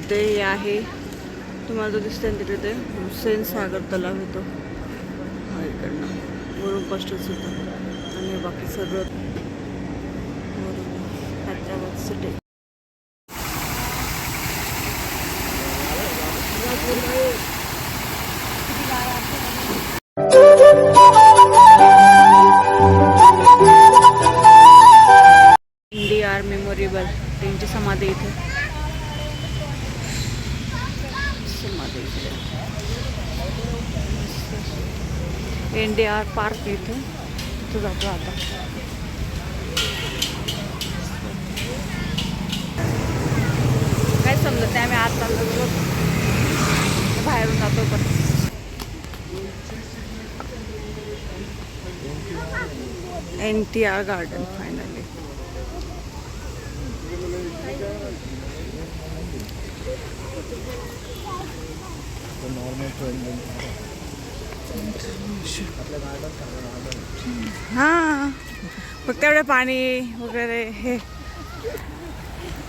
ते आहे तुम्हाला जो दिसतंय तिथे ते हुसेन सागर तलाव येतो इकडनं वरून कस्टच होतं आणि बाकी सगळं हैदराबाद सिटी. NTR मेमोरेबल त्यांची समाधी इथे. NTR पार्क इथे तिथं जातो आता. काय समजत नाही, आम्ही आत चाललो गेलो बाहेरून जातो पण. NTR garden finally. हां फक्त एवढं पाणी वगैरे हे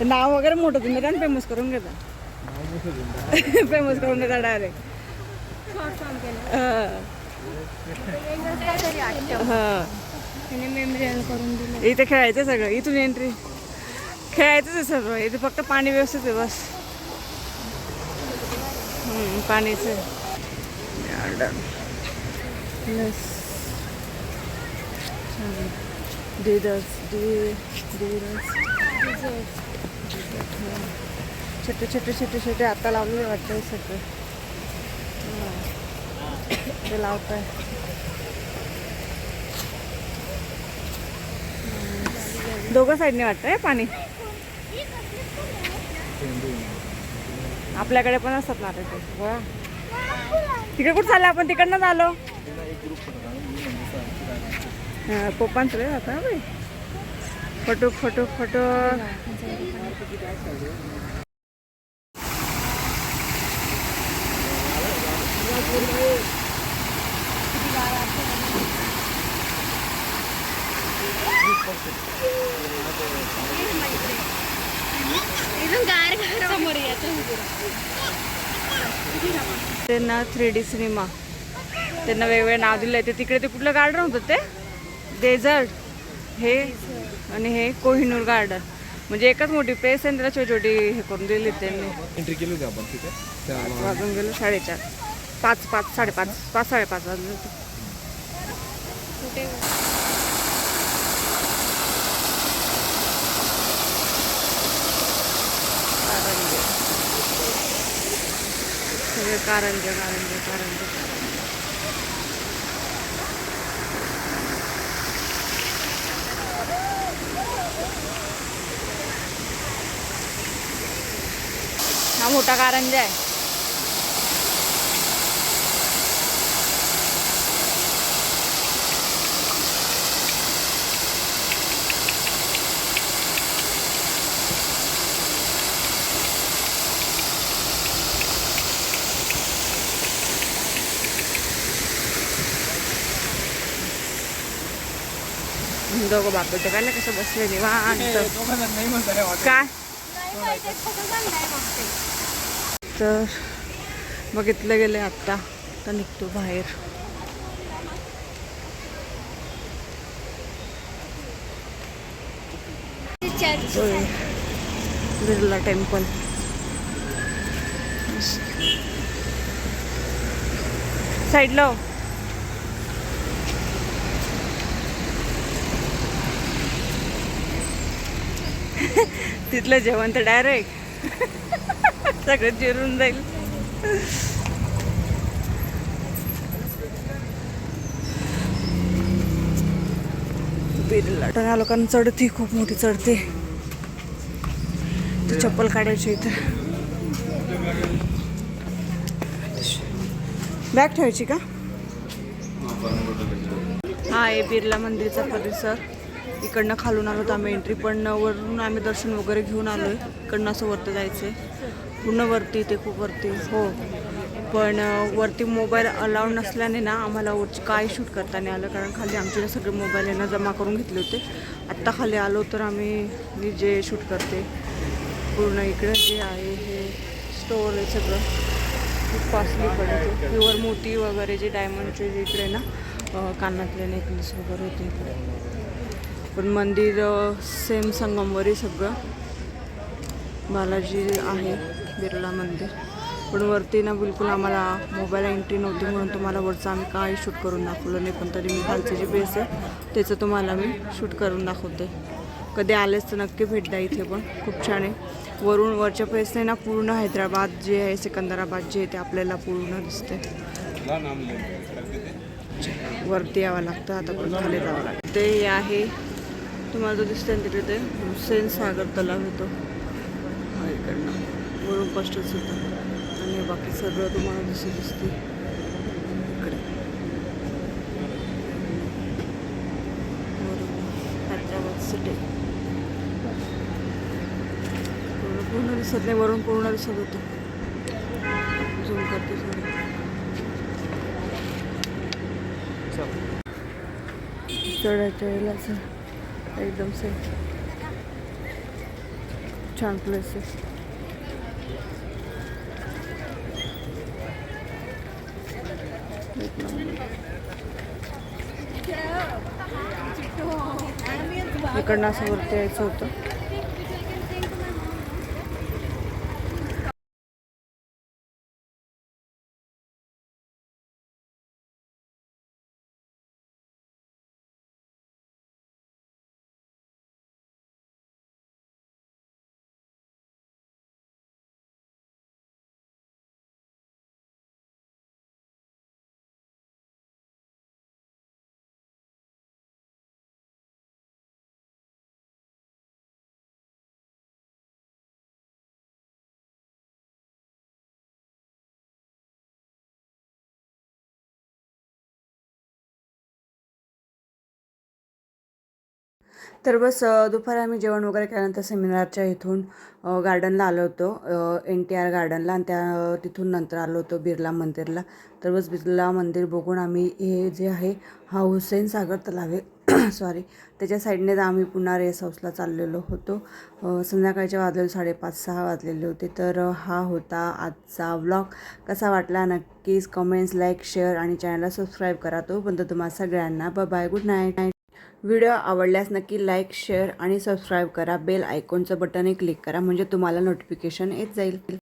नाव वगैरे मोठं तुम्ही कारण फेमस करून घेता. फेमस करून घेता डायरेक्ट. इथे खेळायचं सगळं, इथून एंट्री खेळायचंच आहे सर्व. इथे फक्त पाणी व्यवस्थित आहे बस. पाणीचं गार्डन छोटे छोटे छोटे छोटे आता लावलेले वाटतं सगळं. ते लावत आहे. दोघं साईडने वाटतंय पाणी. आपल्याकडे पण असतात ना ते गोळा. तिकडे कुठं चाललं आपण? तिकडनंच आलो. पोपांच रे आता बाई. Photo photo photo. त्यांना 3D सिनेमा त्यांना वेगवेगळे नाव दिलं आहे. ते तिकडे ते कुठलं गार्डन होतं ते डेझर्ट हे आणि हे कोहिनूर गार्डन. म्हणजे एकच मोठी प्लेस आहे त्याला छोटी छोटी हे करून दिली त्यांनी. एंट्री केली होती आपण तिथे. वाजून गेलो 4:30 5 5:30 5:30 वाजले होते. सगळे कारंजे कारंजे कारंजे. हा मोठा कारंजा आहे. दोघं बापरे काय ना कसं बसले निवांत. काय तर बघितलं गेले आत्ता तर निघतो बाहेर. बिर्ला टेम्पल. साईडला तिथलं जेवण तर डायरेक्ट सगळं जिरून जाईल. बिर्ला ह्या लोकांना चढती खूप मोठी चढते. ती चप्पल काढायची इथे. बॅग ठेवायची का? हा आहे बिर्ला मंदिरचा परिसर. इकडनं खालून आलो तर आम्ही एंट्री पण वरून आम्ही दर्शन वगैरे घेऊन आलोय. इकडनं असं वरती जायचंय पूर्ण वरती. ते खूप वरती. हो पण वरती मोबाईल अलाउड नसल्याने ना आम्हाला वरची काय शूट करता नाही आलं, कारण खाली आमचे ना सगळे मोबाईल यांना जमा करून घेतले होते. आत्ता खाली आलो तर मी जे शूट करते पूर्ण इकडे जे आहे हे स्टोअर आहे सगळं खूप कॉस्टली पडते. प्युअर मोती वगैरे जे डायमंडचे जे इकडे ना कानातले नेकलेस वगैरे होते इकडे. पण मंदिर सेम संगमवरी सगळं बालाजी आहे बिर्ला मंदिर. पण वरती ना बिलकुल आम्हाला मोबाईल एंट्री नव्हती, म्हणून तुम्हाला वरचं आम्ही काही शूट करून दाखवलं नाही. पण तरी मी खालचं जे बेस आहे त्याचं तुम्हाला मी शूट करून दाखवते. कधी आलेच तर नक्की भेट द्या, इथे पण खूप छान आहे. वरच्या प्लेसने ना पूर्ण हैदराबाद जे आहे सिकंदराबाद जे आहे ते आपल्याला पूर्ण दिसते. वरती यावं लागतं, आता पण खाली जावं लागतं. ते आहे तुम्हाला जो दिसतंय तिथे ते हुसेन सागर तलाव येतो इकडनं वरून स्पष्टच होतं. आणि बाकी सगळं तुम्हाला दिसते इकडे हैदराबाद सिटी पूर्ण दिसत नाही, वरून पूर्ण दिसत होतं. झूम करते थोडं. चढायच्या वेळेला असं एकदम सेफ छान प्लेस आहे. इकडनं असं वरती यायचं होतं. तर बस दुपारी आम्ही जेवण वगैरे केल्यानंतर सेमिनारच्या इथून गार्डनला आलो होतो, NTR गार्डनला. आणि तिथून नंतर आलो होतो बिर्ला मंदिरला. तर बस बिर्ला मंदिर बघून आम्ही हे जे आहे हा हुसेन सागर तलाव आहे सॉरी त्याच्या साईडने आम्ही पुन्हा रेस्ट हाऊसला चाललेलो होतो. संध्याकाळच्या वाजले 5:30-6 वाजलेले होते. तर हा होता आजचा व्लॉग. कसा वाटला नक्कीच कमेंट्स, लाईक, शेअर आणि चॅनलला सबस्क्राईब करा. तोपर्यंत तुम्हाला सगळ्यांना बाय, गुड नाईट. व्हिडिओ आवडल्यास नक्की लाईक, शेअर आणि सबस्क्राईब करा. बेल आयकॉनचं बटनही क्लिक करा म्हणजे तुम्हाला नोटिफिकेशन येत जाईल.